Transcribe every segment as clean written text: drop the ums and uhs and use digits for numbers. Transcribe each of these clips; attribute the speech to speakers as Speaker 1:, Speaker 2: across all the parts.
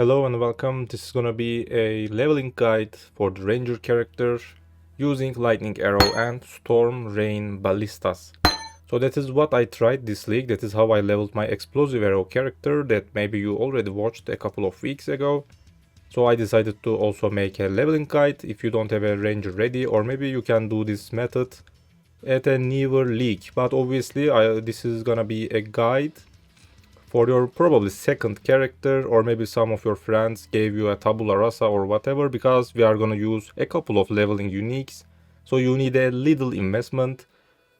Speaker 1: Hello and welcome. This is gonna be a leveling guide for the ranger character using lightning arrow and storm rain ballistas. So that is what I tried this league. That is how I leveled my explosive arrow character that maybe you already watched a couple of weeks ago. So I decided to also make a leveling guide if you don't have a ranger ready, or maybe you can do this method at a newer league. But obviously this is gonna be a guide for your probably second character, or maybe some of your friends gave you a tabula rasa or whatever, because we are gonna use a couple of leveling uniques, so you need a little investment.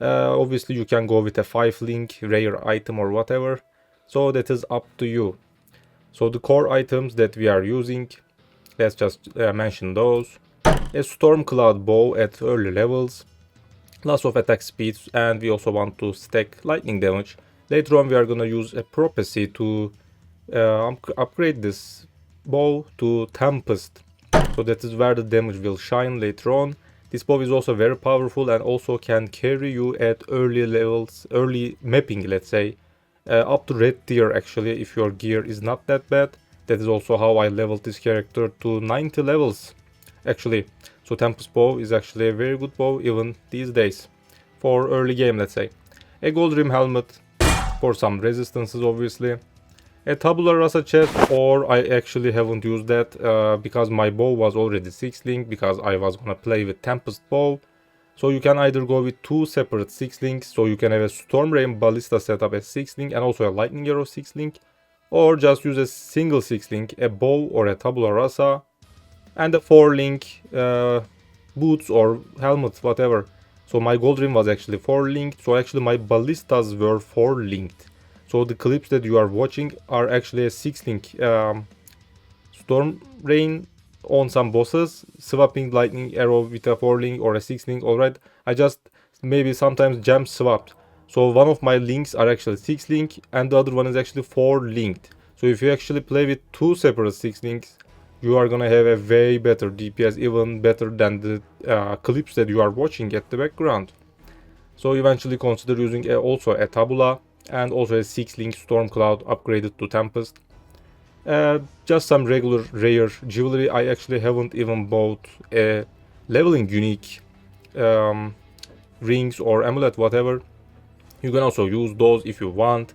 Speaker 1: Obviously you can go with a 5 link rare item or whatever, so that is up to you. So the core items that we are using, let's just mention those. A storm cloud bow at early levels, lots of attack speed, and we also want to stack lightning damage. Later on we are gonna use a prophecy to upgrade this bow to Tempest, so that is where the damage will shine later on. This bow is also very powerful and also can carry you at early levels, early mapping, let's say, up to red tier actually, if your gear is not that bad. That is also how I leveled this character to 90 levels actually. So Tempest bow is actually a very good bow even these days for early game, let's say. A gold rim helmet for some resistances obviously. A tabula rasa chest, or I actually haven't used that because my bow was already 6 link, because I was gonna play with Tempest bow. So you can either go with two separate 6 links, so you can have a storm rain ballista setup as 6 link and also a lightning arrow 6 link, or just use a single 6 link, a bow or a tabula rasa, and a 4 link boots or helmet, whatever. So my gold rim was actually 4 linked, so actually my ballistas were 4 linked. So the clips that you are watching are actually a 6 link storm rain on some bosses, swapping lightning arrow with a 4 link or a 6 link. Alright, I just maybe sometimes jam swapped. So one of my links are actually 6 link and the other one is actually 4 linked. So if you actually play with two separate 6 links, you are gonna have a way better DPS, even better than the clips that you are watching at the background. So eventually consider using also a tabula and also a 6 link storm cloud upgraded to Tempest. Just some regular rare jewelry. I actually haven't even bought a leveling unique rings or amulet, whatever. You can also use those if you want.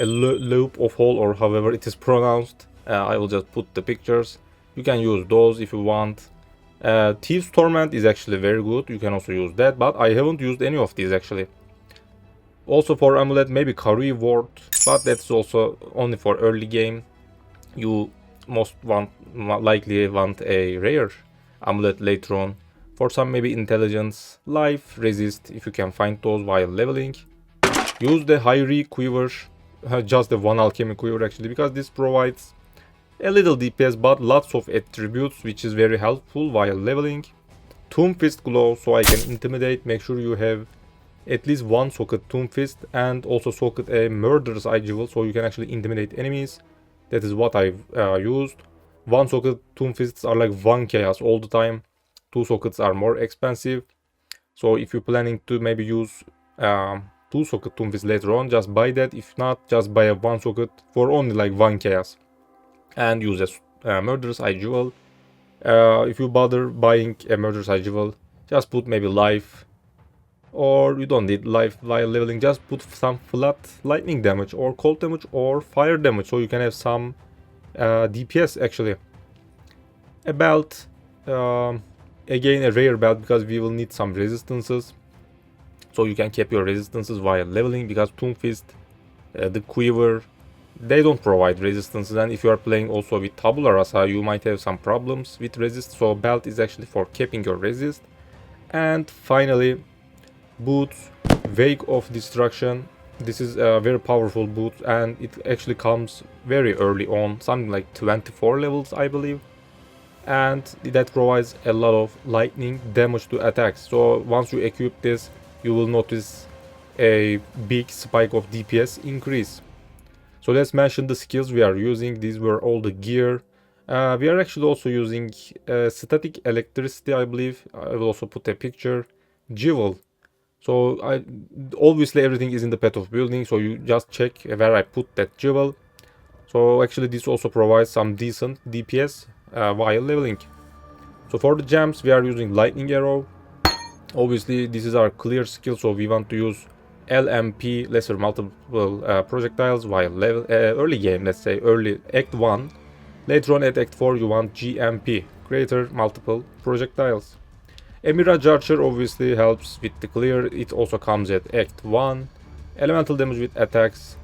Speaker 1: A loop of hole, or however it is pronounced. I will just put the pictures. You can use those if you want. Thieves Torment is actually very good. You can also use that, but I haven't used any of these actually. Also for amulet, maybe Karui Ward, but that's also only for early game. You likely want a rare amulet later on. For some, maybe intelligence, life, resist, if you can find those while leveling. Use the Hyrie quiver, just the one alchemy quiver actually, because this provides a little DPS but lots of attributes, which is very helpful while leveling. Tomb Fist glow, so I can intimidate. Make sure you have at least one socket Tomb Fist, and also socket a Murderous Eye Jewel, so you can actually intimidate enemies. That is what I've used. One socket Tomb Fists are like 1 chaos all the time. Two sockets are more expensive. So if you're planning to maybe use two socket Tomb Fist later on, just buy that. If not, just buy a one socket for only like 1 chaos. And use a Murderous Eye Jewel. If you bother buying a Murderous Eye Jewel, just put maybe life, or you don't need life while leveling. Just put some flat lightning damage or cold damage or fire damage, so you can have some DPS actually. A belt, again a rare belt, because we will need some resistances, so you can keep your resistances while leveling, because Tomb Fist, the quiver, they don't provide resistances, and if you are playing also with tabula rasa, you might have some problems with resist, so belt is actually for keeping your resist. And finally, boots, Wake of Destruction. This is a very powerful boot, and it actually comes very early on, something like 24 levels I believe, and that provides a lot of lightning damage to attacks. So once you equip this, you will notice a big spike of DPS increase. So let's mention the skills we are using. These were all the gear. We are actually also using static electricity, I believe. I will also put a picture. Jewel. So obviously everything is in the path of building, so you just check where I put that jewel. So actually this also provides some decent DPS while leveling. So for the gems we are using lightning arrow. Obviously this is our clear skill, so we want to use LMP, lesser multiple projectiles, while early game, let's say early act 1. Later on at act 4 you want GMP, greater multiple projectiles. A Mirage Archer obviously helps with the clear, it also comes at act 1. Elemental damage with attacks,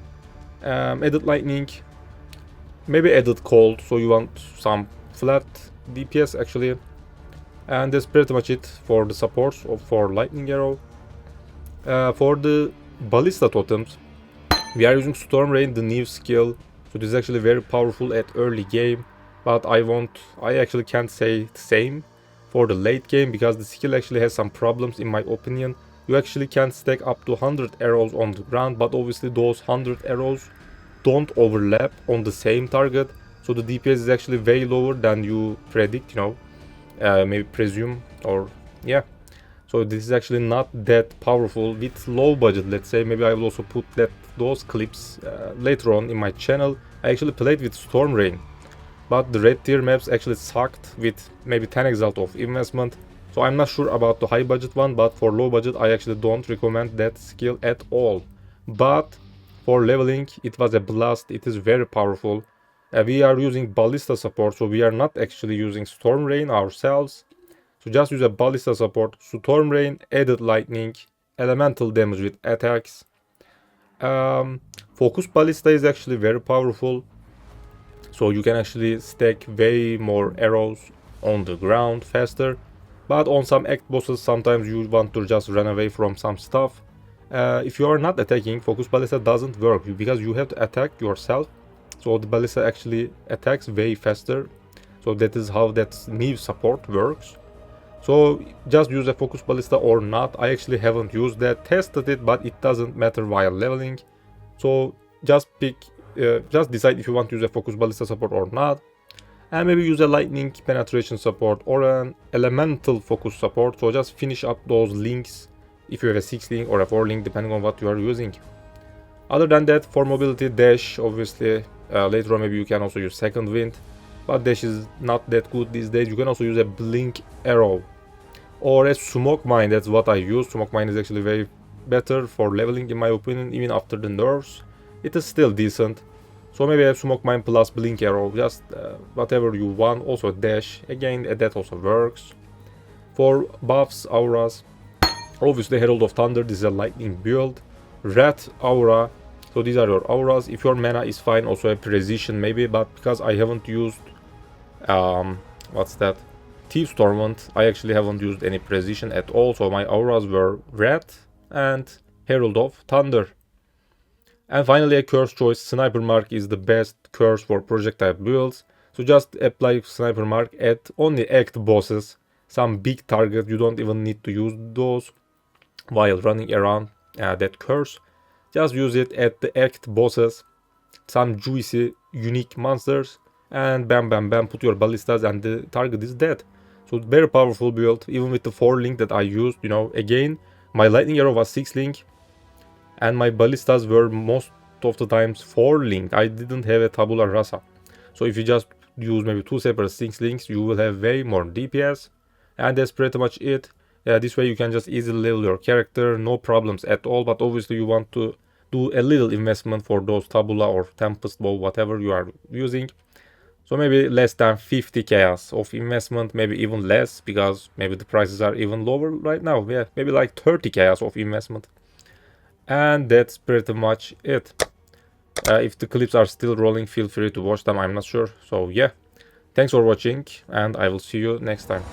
Speaker 1: added lightning, maybe added cold, so you want some flat DPS actually. And that's pretty much it for the supports for lightning arrow. For the ballista totems, we are using Storm Rain, the new skill. So this is actually very powerful at early game, but I actually can't say the same for the late game, because the skill actually has some problems in my opinion. You actually can stack up to 100 arrows on the ground, but obviously those 100 arrows don't overlap on the same target, so the DPS is actually way lower than you predict, maybe presume, or yeah. So this is actually not that powerful with low budget, let's say. Maybe I will also put those clips later on in my channel. I actually played with Storm Rain, but the red tier maps actually sucked with maybe 10 exalt of investment. So I'm not sure about the high budget one, but for low budget I actually don't recommend that skill at all. But for leveling it was a blast, it is very powerful. We are using Ballista support, so we are not actually using Storm Rain ourselves. So just use a Ballista support, Storm Rain, added lightning, elemental damage with attacks. Focus Ballista is actually very powerful. So you can actually stack way more arrows on the ground faster. But on some act bosses sometimes you want to just run away from some stuff. If you are not attacking, Focus Ballista doesn't work because you have to attack yourself. So the Ballista actually attacks way faster. So that is how that new support works. So just use a Focus Ballista or not. I actually haven't used that, tested it, but it doesn't matter while leveling. So just decide if you want to use a Focus Ballista support or not. And maybe use a lightning penetration support or an elemental focus support. So just finish up those links if you have a 6 link or a 4 link, depending on what you are using. Other than that, for mobility, dash, obviously, later on maybe you can also use second wind, but dash is not that good these days. You can also use a blink arrow or a smoke mine. That's what I use. Smoke mine is actually very better for leveling in my opinion, even after the nerfs. It is still decent. So maybe a smoke mine plus blink arrow, just whatever you want. Also dash, again that also works. For buffs, auras, obviously Herald of Thunder, this is a lightning build. Red aura, so these are your auras. If your mana is fine, also a precision maybe, but because I haven't used what's that, Thieves Torment, I actually haven't used any precision at all, so my auras were red and Herald of Thunder. And finally a curse choice. Sniper Mark is the best curse for projectile builds. So just apply Sniper Mark at only act bosses, some big target. You don't even need to use those while running around that curse. Just use it at the act bosses, some juicy unique monsters, and bam bam bam, put your ballistas and the target is dead. So very powerful build, even with the 4 link that I used. Again, my lightning arrow was 6 link and my ballistas were most of the times 4 link. I didn't have a tabula rasa. So if you just use maybe 2 separate 6 links, you will have way more DPS. And that's pretty much it. This way you can just easily level your character, no problems at all. But obviously you want to do a little investment for those tabula or tempest bow, whatever you are using. So maybe less than 50 chaos of investment, maybe even less, because maybe the prices are even lower right now. Yeah, maybe like 30 chaos of investment. And that's pretty much it. If the clips are still rolling, feel free to watch them, I'm not sure. So yeah, thanks for watching and I will see you next time.